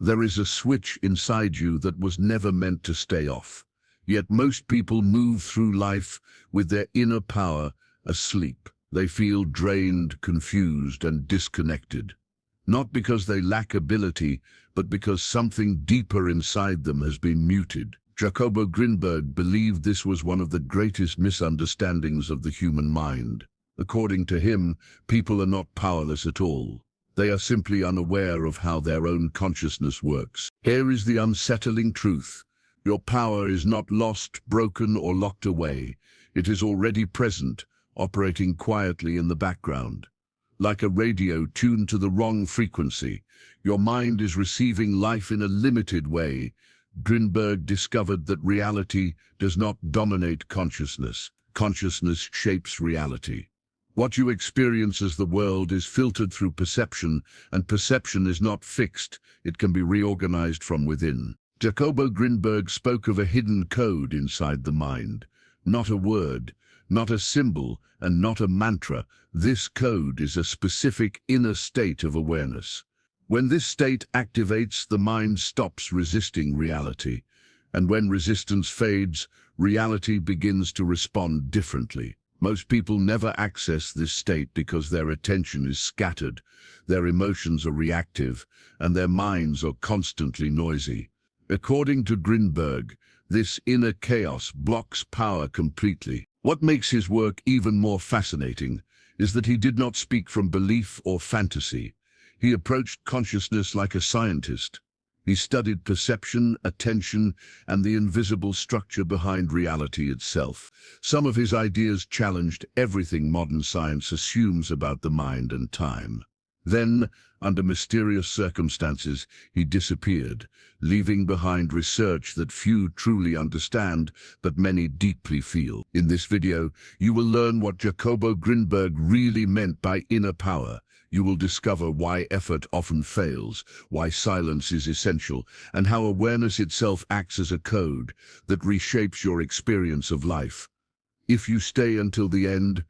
There is a switch inside you that was never meant to stay off. Yet most people move through life with their inner power asleep. They feel drained, confused, and disconnected. Not because they lack ability, but because something deeper inside them has been muted. Jacobo Grinberg believed this was one of the greatest misunderstandings of the human mind. According to him, people are not powerless at all. They are simply unaware of how their own consciousness works. Here is the unsettling truth. Your power is not lost, broken, or locked away. It is already present, operating quietly in the background. Like a radio tuned to the wrong frequency, your mind is receiving life in a limited way. Grinberg discovered that reality does not dominate consciousness. Consciousness shapes reality. What you experience as the world is filtered through perception, and perception is not fixed. It can be reorganized from within. Jacobo Grinberg spoke of a hidden code inside the mind. Not a word, not a symbol, and not a mantra. This code is a specific inner state of awareness. When this state activates, the mind stops resisting reality. And when resistance fades, reality begins to respond differently. Most people never access this state because their attention is scattered, their emotions are reactive, and their minds are constantly noisy. According to Grinberg, this inner chaos blocks power completely. What makes his work even more fascinating is that he did not speak from belief or fantasy. He approached consciousness like a scientist. He studied perception, attention, and the invisible structure behind reality itself. Some of his ideas challenged everything modern science assumes about the mind and time. Then, under mysterious circumstances, he disappeared, leaving behind research that few truly understand, but many deeply feel. In this video, you will learn what Jacobo Grinberg really meant by inner power. You will discover why effort often fails, why silence is essential, and how awareness itself acts as a code that reshapes your experience of life. If you stay until the end,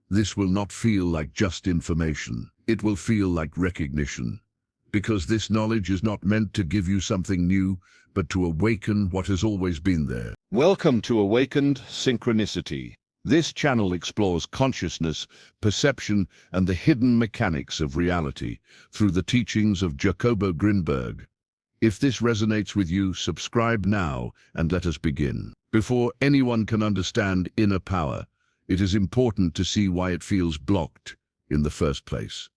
this will not feel like just information. It will feel like recognition. Because this knowledge is not meant to give you something new, but to awaken what has always been there. Welcome to Awakened Synchronicity. This channel explores consciousness, perception, and the hidden mechanics of reality through the teachings of Jacobo Grinberg. If this resonates with you, subscribe now and let us begin. Before anyone can understand inner power, it is important to see why it feels blocked in the first place.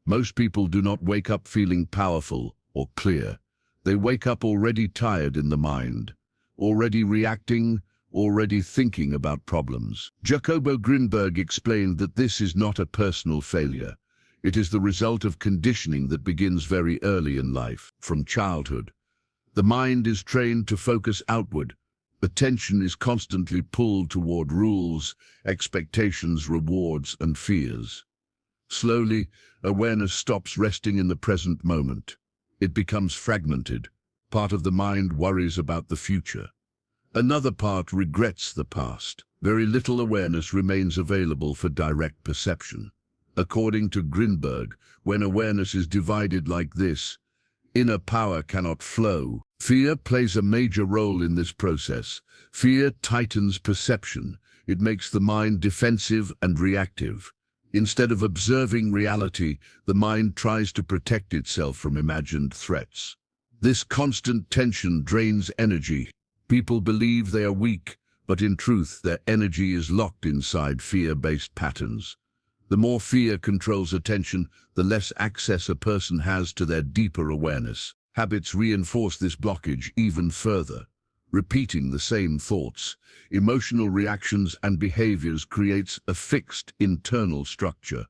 Most people do not wake up feeling powerful or clear. They wake up already tired in the mind, already reacting, already thinking about problems. Jacobo Grinberg explained that this is not a personal failure. It is the result of conditioning that begins very early in life, from childhood. The mind is trained to focus outward. Attention is constantly pulled toward rules, expectations, rewards, and fears. Slowly, awareness stops resting in the present moment. It becomes fragmented. Part of the mind worries about the future. Another part regrets the past. Very little awareness remains available for direct perception. According to Grinberg, when awareness is divided like this, inner power cannot flow. Fear plays a major role in this process. Fear tightens perception. It makes the mind defensive and reactive. Instead of observing reality, the mind tries to protect itself from imagined threats. This constant tension drains energy. People believe they are weak, but in truth, their energy is locked inside fear-based patterns. The more fear controls attention, the less access a person has to their deeper awareness. Habits reinforce this blockage even further. Repeating the same thoughts, emotional reactions, and behaviors creates a fixed internal structure.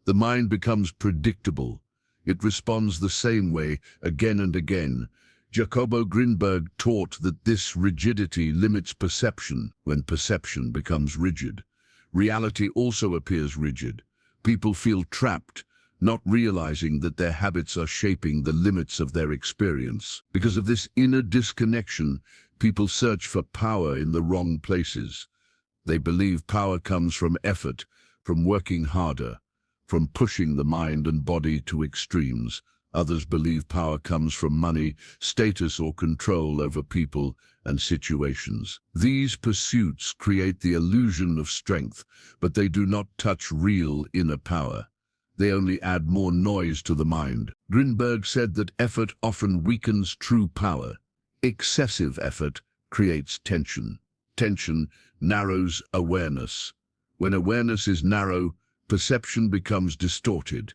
The mind becomes predictable. It responds the same way again and again. Jacobo Grinberg taught that this rigidity limits perception. When perception becomes rigid, reality also appears rigid. People feel trapped, not realizing that their habits are shaping the limits of their experience. Because of this inner disconnection, people search for power in the wrong places. They believe power comes from effort, from working harder, from pushing the mind and body to extremes. Others believe power comes from money, status, or control over people and situations. These pursuits create the illusion of strength, but they do not touch real inner power. They only add more noise to the mind. Grinberg said that effort often weakens true power. Excessive effort creates tension. Tension narrows awareness. When awareness is narrow, perception becomes distorted.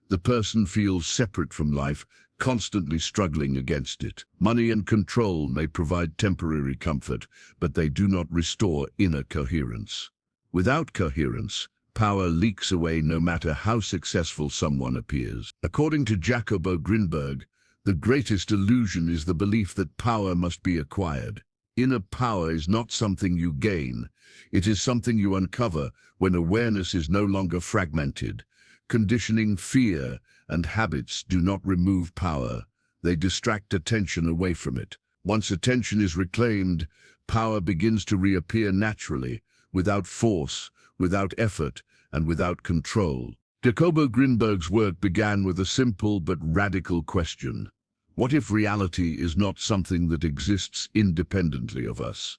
The person feels separate from life, constantly struggling against it. Money and control may provide temporary comfort, but they do not restore inner coherence. Without coherence, power leaks away no matter how successful someone appears. According to Jacobo Grinberg, the greatest illusion is the belief that power must be acquired. Inner power is not something you gain. It is something you uncover when awareness is no longer fragmented. Conditioning, fear, and habits do not remove power. They distract attention away from it. Once attention is reclaimed, power begins to reappear naturally, without force, without effort, and without control. Jacobo Grinberg's work began with a simple but radical question. What if reality is not something that exists independently of us?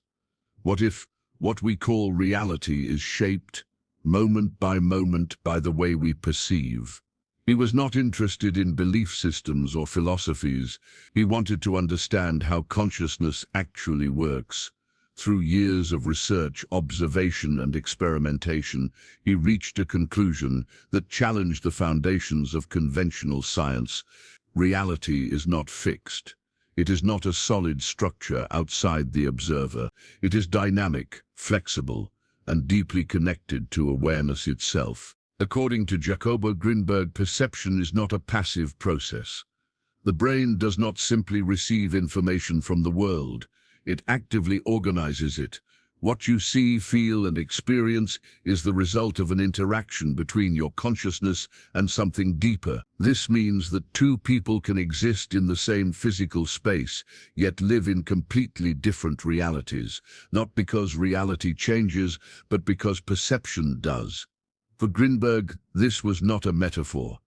What if what we call reality is shaped, moment by moment, by the way we perceive? He was not interested in belief systems or philosophies. He wanted to understand how consciousness actually works. Through years of research, observation, and experimentation, he reached a conclusion that challenged the foundations of conventional science. Reality is not fixed. It is not a solid structure outside the observer. It is dynamic, flexible, and deeply connected to awareness itself. According to Jacobo Grinberg, perception is not a passive process. The brain does not simply receive information from the world. It actively organizes it. What you see, feel, and experience is the result of an interaction between your consciousness and something deeper. This means that two people can exist in the same physical space, yet live in completely different realities, not because reality changes, but because perception does. For Grinberg, this was not a metaphor.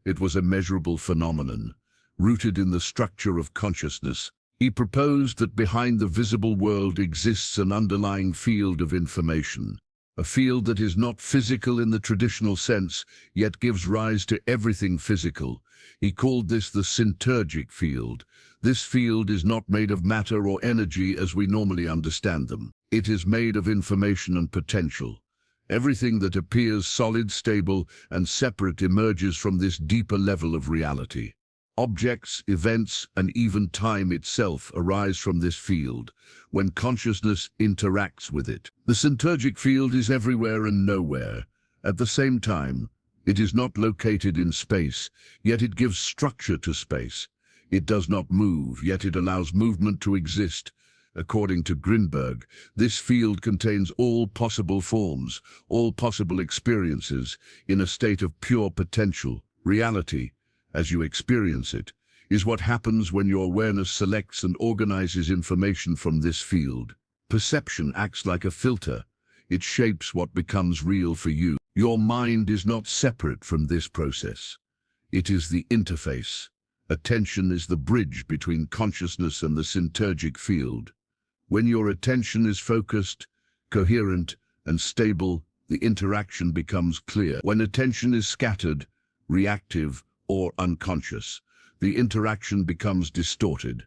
It was a measurable phenomenon, rooted in the structure of consciousness. He proposed that behind the visible world exists an underlying field of information, a field that is not physical in the traditional sense, yet gives rise to everything physical. He called this the syntergic field. This field is not made of matter or energy as we normally understand them. It is made of information and potential. Everything that appears solid, stable, and separate emerges from this deeper level of reality. Objects, events, and even time itself arise from this field when consciousness interacts with it. The syntergic field is everywhere and nowhere. At the same time, it is not located in space, yet it gives structure to space. It does not move, yet it allows movement to exist. According to Grinberg, this field contains all possible forms, all possible experiences, in a state of pure potential. Reality, as you experience it, is what happens when your awareness selects and organizes information from this field. Perception acts like a filter. It shapes what becomes real for you. Your mind is not separate from this process. It is the interface. Attention is the bridge between consciousness and the syntergic field. When your attention is focused, coherent, and stable, the interaction becomes clear. When attention is scattered, reactive, or unconscious, the interaction becomes distorted.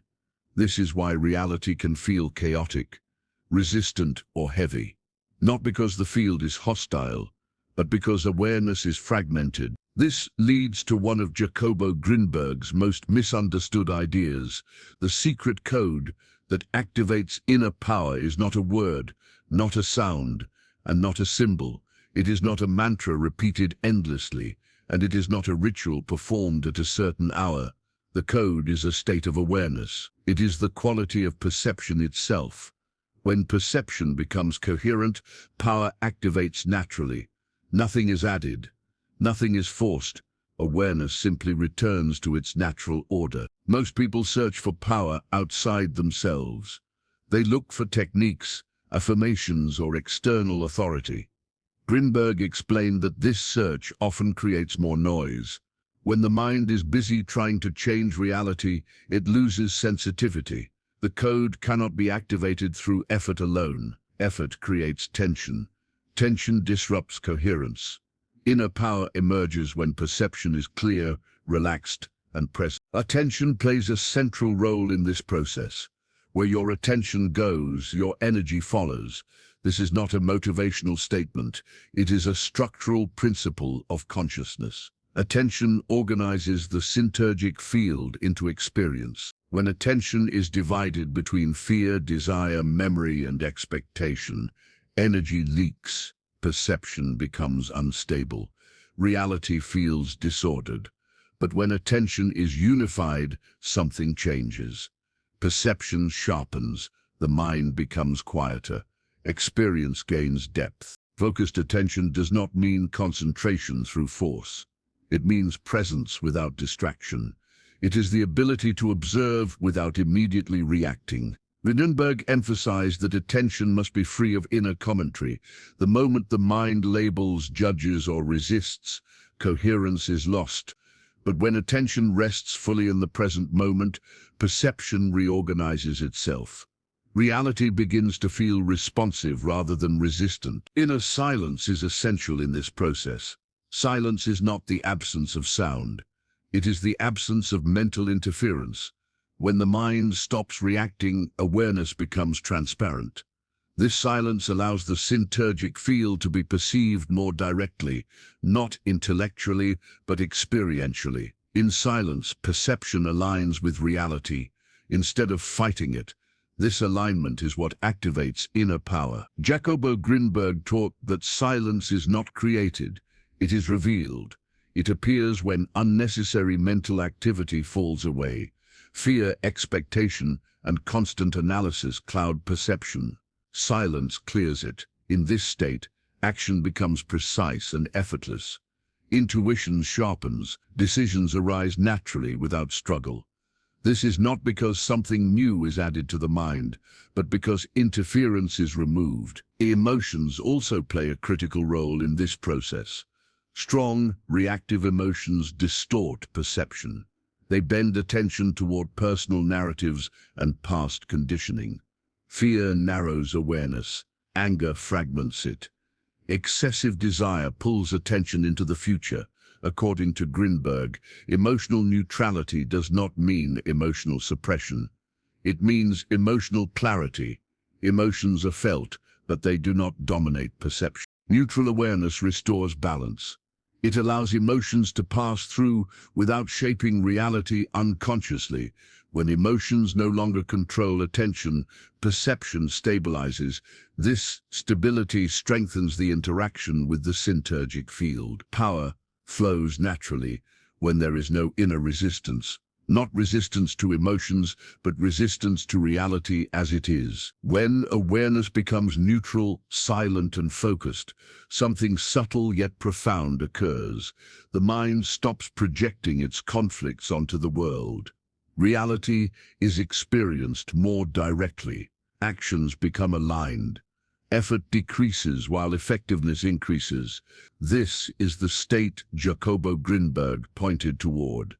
This is why reality can feel chaotic, resistant, or heavy. Not because the field is hostile, but because awareness is fragmented. This leads to one of Jacobo Grinberg's most misunderstood ideas. The secret code that activates inner power is not a word, not a sound, and not a symbol. It is not a mantra repeated endlessly, and it is not a ritual performed at a certain hour. The code is a state of awareness. It is the quality of perception itself. When perception becomes coherent, power activates naturally. Nothing is added. Nothing is forced. Awareness simply returns to its natural order. Most people search for power outside themselves. They look for techniques, affirmations, or external authority. Grinberg explained that this search often creates more noise. When the mind is busy trying to change reality, it loses sensitivity. The code cannot be activated through effort alone. Effort creates tension. Tension disrupts coherence. Inner power emerges when perception is clear, relaxed, and present. Attention plays a central role in this process. Where your attention goes, your energy follows. This is not a motivational statement. It is a structural principle of consciousness. Attention organizes the syntergic field into experience. When attention is divided between fear, desire, memory, and expectation, energy leaks, perception becomes unstable, reality feels disordered. But when attention is unified, something changes. Perception sharpens, the mind becomes quieter, experience gains depth. Focused attention does not mean concentration through force. It means presence without distraction. It is the ability to observe without immediately reacting. Grinberg emphasized that attention must be free of inner commentary. The moment the mind labels, judges, or resists, coherence is lost. But when attention rests fully in the present moment, perception reorganizes itself. Reality begins to feel responsive rather than resistant. Inner silence is essential in this process. Silence is not the absence of sound. It is the absence of mental interference. When the mind stops reacting, awareness becomes transparent. This silence allows the syntergic field to be perceived more directly, not intellectually, but experientially. In silence, perception aligns with reality, instead of fighting it. This alignment is what activates inner power. Jacobo Grinberg taught that silence is not created, it is revealed. It appears when unnecessary mental activity falls away. Fear, expectation, and constant analysis cloud perception. Silence clears it. In this state, action becomes precise and effortless. Intuition sharpens, decisions arise naturally without struggle. This is not because something new is added to the mind, but because interference is removed. Emotions also play a critical role in this process. Strong, reactive emotions distort perception. They bend attention toward personal narratives and past conditioning. Fear narrows awareness. Anger fragments it. Excessive desire pulls attention into the future. According to Grinberg, emotional neutrality does not mean emotional suppression. It means emotional clarity. Emotions are felt, but they do not dominate perception. Neutral awareness restores balance. It allows emotions to pass through without shaping reality unconsciously. When emotions no longer control attention, perception stabilizes. This stability strengthens the interaction with the syntergic field. Power flows naturally when there is no inner resistance. Not resistance to emotions, but resistance to reality as it is. When awareness becomes neutral, silent, and focused, something subtle yet profound occurs. The mind stops projecting its conflicts onto the world. Reality is experienced more directly. Actions become aligned. Effort decreases while effectiveness increases. This is the state Jacobo Grinberg pointed toward.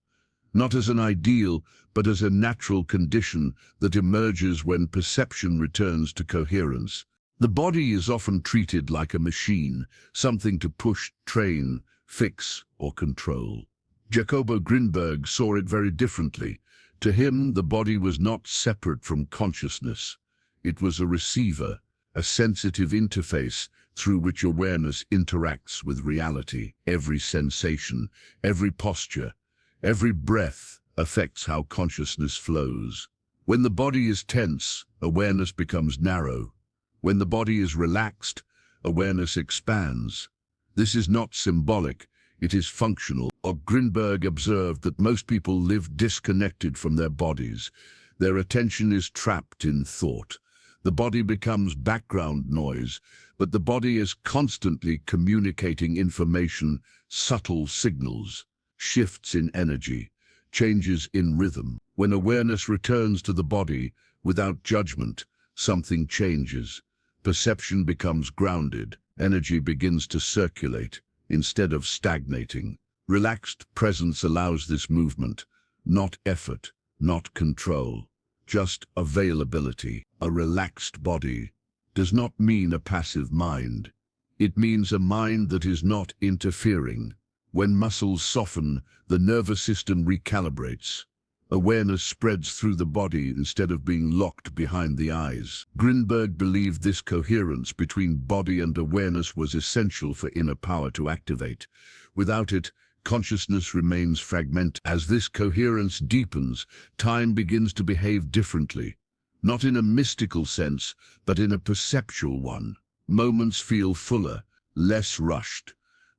Not as an ideal, but as a natural condition that emerges when perception returns to coherence. The body is often treated like a machine, something to push, train, fix, or control. Jacobo Grinberg saw it very differently. To him, the body was not separate from consciousness. It was a receiver, a sensitive interface through which awareness interacts with reality. Every sensation, every posture, every breath affects how consciousness flows. When the body is tense, awareness becomes narrow. When the body is relaxed, awareness expands. This is not symbolic, it is functional. Grinberg observed that most people live disconnected from their bodies. Their attention is trapped in thought. The body becomes background noise, but the body is constantly communicating information, subtle signals. Shifts in energy, changes in rhythm. When awareness returns to the body, without judgment, something changes. Perception becomes grounded. Energy begins to circulate, instead of stagnating. Relaxed presence allows this movement, not effort, not control, just availability. A relaxed body does not mean a passive mind. It means a mind that is not interfering. When muscles soften, the nervous system recalibrates. Awareness spreads through the body instead of being locked behind the eyes. Grinberg believed this coherence between body and awareness was essential for inner power to activate. Without it, consciousness remains fragmented. As this coherence deepens, time begins to behave differently. Not in a mystical sense, but in a perceptual one. Moments feel fuller, less rushed,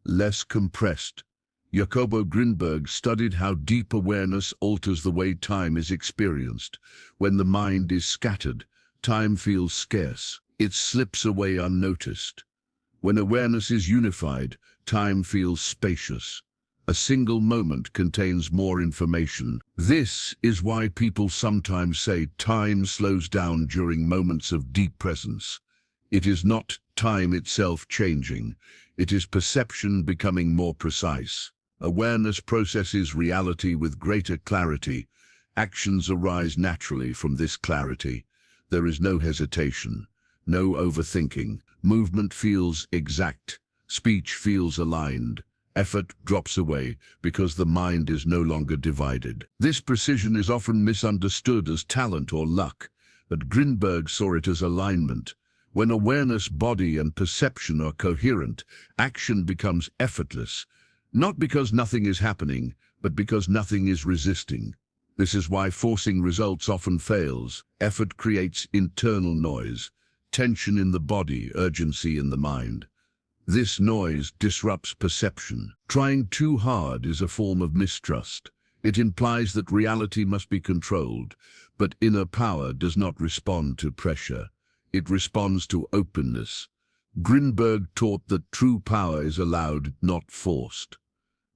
less compressed. Jacobo Grinberg studied how deep awareness alters the way time is experienced. When the mind is scattered, time feels scarce. It slips away unnoticed. When awareness is unified, time feels spacious. A single moment contains more information. This is why people sometimes say time slows down during moments of deep presence. It is not time itself changing. It is perception becoming more precise. Awareness processes reality with greater clarity. Actions arise naturally from this clarity. There is no hesitation, no overthinking. Movement feels exact. Speech feels aligned. Effort drops away because the mind is no longer divided. This precision is often misunderstood as talent or luck, but Grinberg saw it as alignment. When awareness, body, and perception are coherent, action becomes effortless, not because nothing is happening, but because nothing is resisting. This is why forcing results often fails. Effort creates internal noise, tension in the body, urgency in the mind. This noise disrupts perception. Trying too hard is a form of mistrust. It implies that reality must be controlled, but inner power does not respond to pressure. It responds to openness. Grinberg taught that true power is allowed, not forced.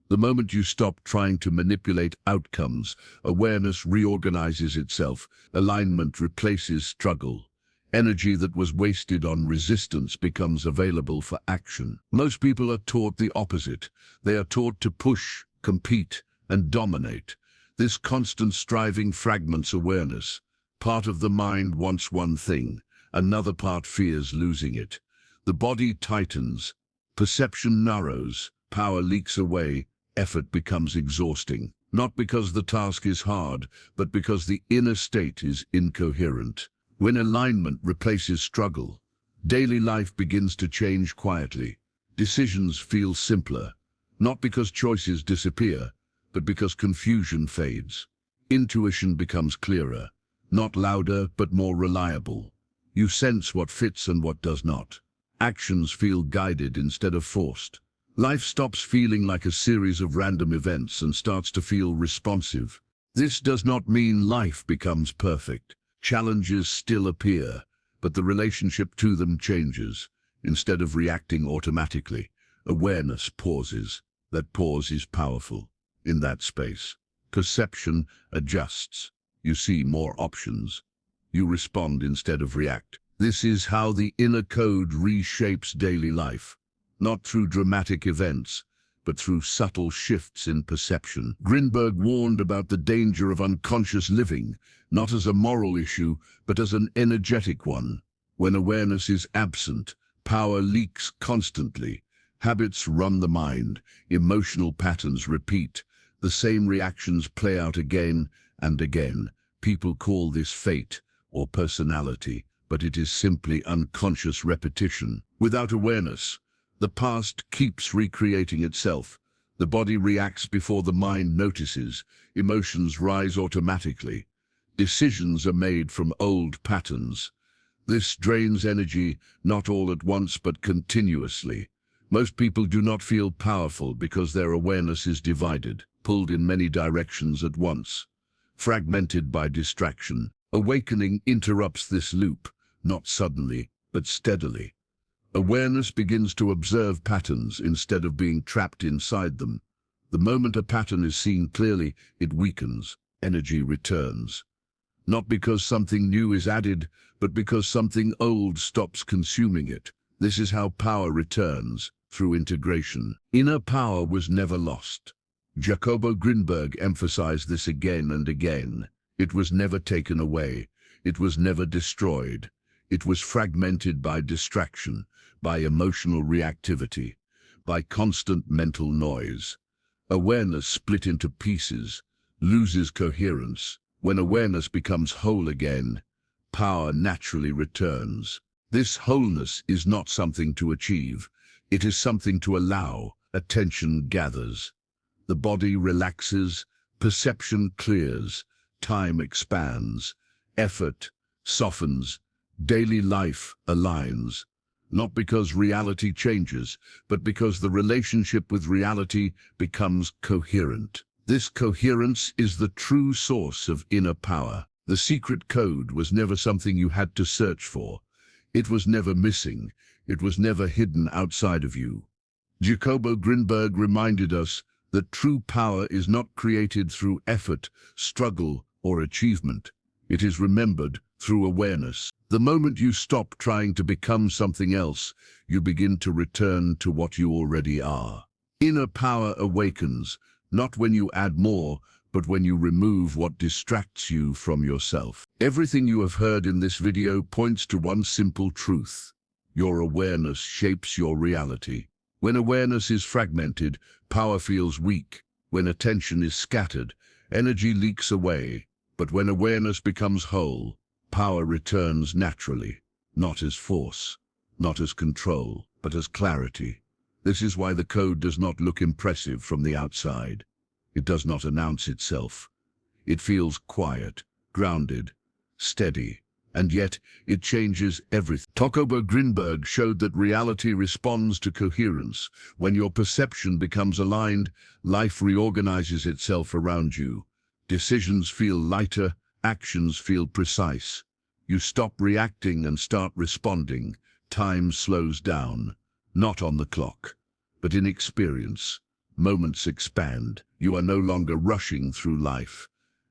The moment you stop trying to manipulate outcomes, awareness reorganizes itself. Alignment replaces struggle. Energy that was wasted on resistance becomes available for action. Most people are taught the opposite. They are taught to push, compete, and dominate. This constant striving fragments awareness. Part of the mind wants one thing, another part fears losing it. The body tightens, perception narrows, power leaks away, effort becomes exhausting. Not because the task is hard, but because the inner state is incoherent. When alignment replaces struggle, daily life begins to change quietly. Decisions feel simpler, not because choices disappear, but because confusion fades. Intuition becomes clearer, not louder but more reliable. You sense what fits and what does not. Actions feel guided instead of forced. Life stops feeling like a series of random events and starts to feel responsive. This does not mean life becomes perfect. Challenges still appear, but the relationship to them changes. Instead of reacting automatically, awareness pauses. That pause is powerful. In that space, perception adjusts. You see more options. You respond instead of react. This is how the inner code reshapes daily life, not through dramatic events, but through subtle shifts in perception. Grinberg warned about the danger of unconscious living, not as a moral issue, but as an energetic one. When awareness is absent, power leaks constantly. Habits run the mind, emotional patterns repeat. The same reactions play out again and again. People call this fate or personality, but it is simply unconscious repetition. Without awareness, the past keeps recreating itself. The body reacts before the mind notices. Emotions rise automatically. Decisions are made from old patterns. This drains energy, not all at once but continuously. Most people do not feel powerful because their awareness is divided, pulled in many directions at once, fragmented by distraction. Awakening interrupts this loop, not suddenly, but steadily. Awareness begins to observe patterns instead of being trapped inside them. The moment a pattern is seen clearly, it weakens, energy returns. Not because something new is added, but because something old stops consuming it. This is how power returns, through integration. Inner power was never lost. Jacobo Grinberg emphasized this again and again. It was never taken away. It was never destroyed. It was fragmented by distraction, by emotional reactivity, by constant mental noise. Awareness split into pieces, loses coherence. When awareness becomes whole again, power naturally returns. This wholeness is not something to achieve. It is something to allow. Attention gathers. The body relaxes, perception clears, time expands, effort softens, daily life aligns. Not because reality changes, but because the relationship with reality becomes coherent. This coherence is the true source of inner power. The secret code was never something you had to search for. It was never missing. It was never hidden outside of you. Jacobo Grinberg reminded us that true power is not created through effort, struggle, or achievement. It is remembered through awareness. The moment you stop trying to become something else, you begin to return to what you already are. Inner power awakens, not when you add more, but when you remove what distracts you from yourself. Everything you have heard in this video points to one simple truth. Your awareness shapes your reality. When awareness is fragmented, power feels weak. When attention is scattered, energy leaks away. But when awareness becomes whole, power returns naturally, not as force, not as control, but as clarity. This is why the code does not look impressive from the outside. It does not announce itself. It feels quiet, grounded, steady, and yet it changes everything. Jacobo Grinberg showed that reality responds to coherence. When your perception becomes aligned, life reorganizes itself around you. Decisions feel lighter, actions feel precise. You stop reacting and start responding. Time slows down, not on the clock, but in experience. Moments expand. You are no longer rushing through life.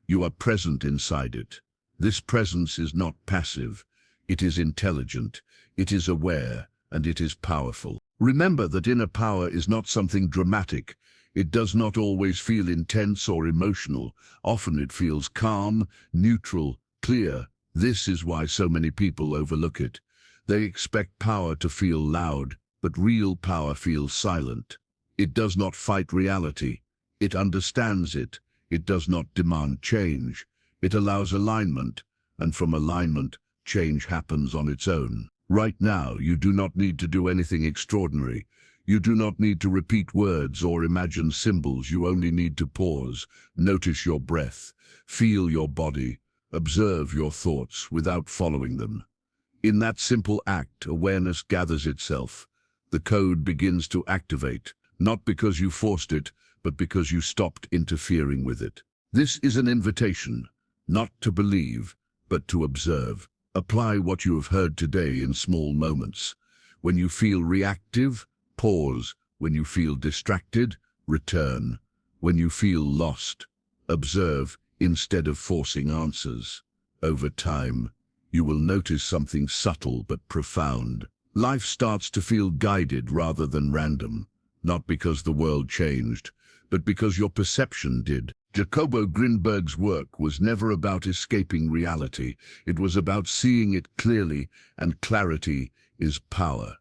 You are present inside it. This presence is not passive. It is intelligent, it is aware, and it is powerful. Remember that inner power is not something dramatic. It does not always feel intense or emotional. Often it feels calm, neutral, clear. This is why so many people overlook it. They expect power to feel loud, but real power feels silent. It does not fight reality. It understands it. It does not demand change. It allows alignment, and from alignment, change happens on its own. Right now, you do not need to do anything extraordinary. You do not need to repeat words or imagine symbols. You only need to pause, notice your breath, feel your body, observe your thoughts without following them. In that simple act, awareness gathers itself. The code begins to activate, not because you forced it, but because you stopped interfering with it. This is an invitation, not to believe, but to observe. Apply what you have heard today in small moments. When you feel reactive, pause. When you feel distracted, return. When you feel lost, observe instead of forcing answers. Over time, you will notice something subtle but profound. Life starts to feel guided rather than random, not because the world changed, but because your perception did. Jacobo Grinberg's work was never about escaping reality. It was about seeing it clearly, and clarity is power.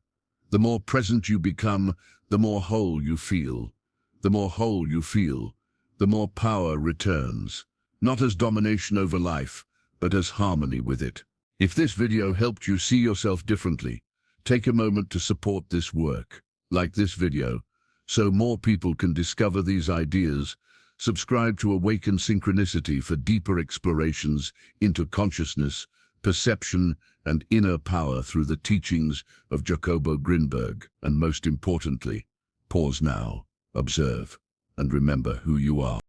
The more present you become, the more whole you feel. The more whole you feel, the more power returns, not as domination over life, but as harmony with it. If this video helped you see yourself differently, take a moment to support this work, like this video, so more people can discover these ideas. Subscribe to Awaken Synchronicity for deeper explorations into consciousness, perception, and inner power through the teachings of Jacobo Grinberg. And most importantly, pause now, observe, and remember who you are.